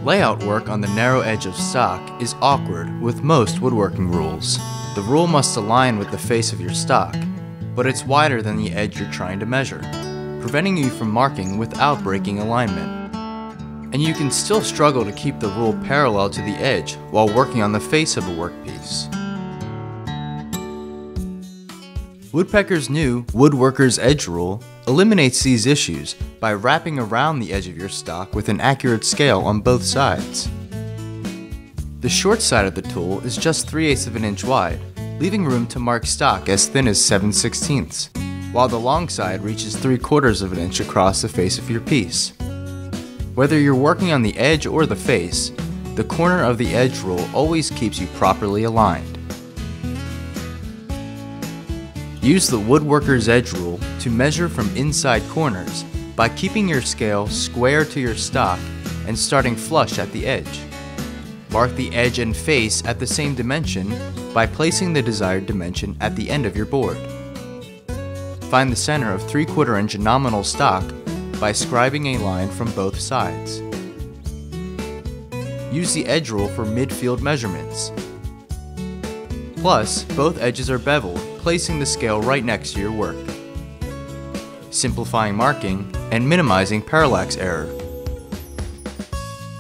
Layout work on the narrow edge of stock is awkward with most woodworking rules. The rule must align with the face of your stock, but it's wider than the edge you're trying to measure, preventing you from marking without breaking alignment. And you can still struggle to keep the rule parallel to the edge while working on the face of a workpiece. Woodpecker's new Woodworkers edge rule eliminates these issues by wrapping around the edge of your stock with an accurate scale on both sides. The short side of the tool is just 3/8 of an inch wide, leaving room to mark stock as thin as 7/16, while the long side reaches 3/4 of an inch across the face of your piece. Whether you're working on the edge or the face, the corner of the edge rule always keeps you properly aligned. Use the Woodworker's edge rule to measure from inside corners by keeping your scale square to your stock and starting flush at the edge. Mark the edge and face at the same dimension by placing the desired dimension at the end of your board. Find the center of 3/4 inch nominal stock by scribing a line from both sides. Use the edge rule for midfield measurements. Plus, both edges are beveled, placing the scale right next to your work, simplifying marking and minimizing parallax error.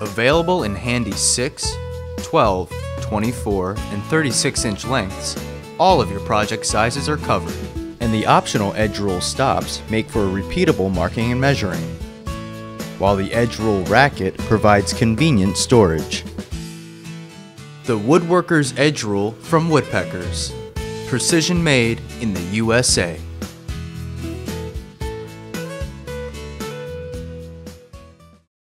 Available in handy 6, 12, 24, and 36 inch lengths, all of your project sizes are covered, and the optional edge rule stops make for repeatable marking and measuring, while the edge rule racket provides convenient storage. The Woodworker's edge rule from Woodpeckers. Precision made in the USA.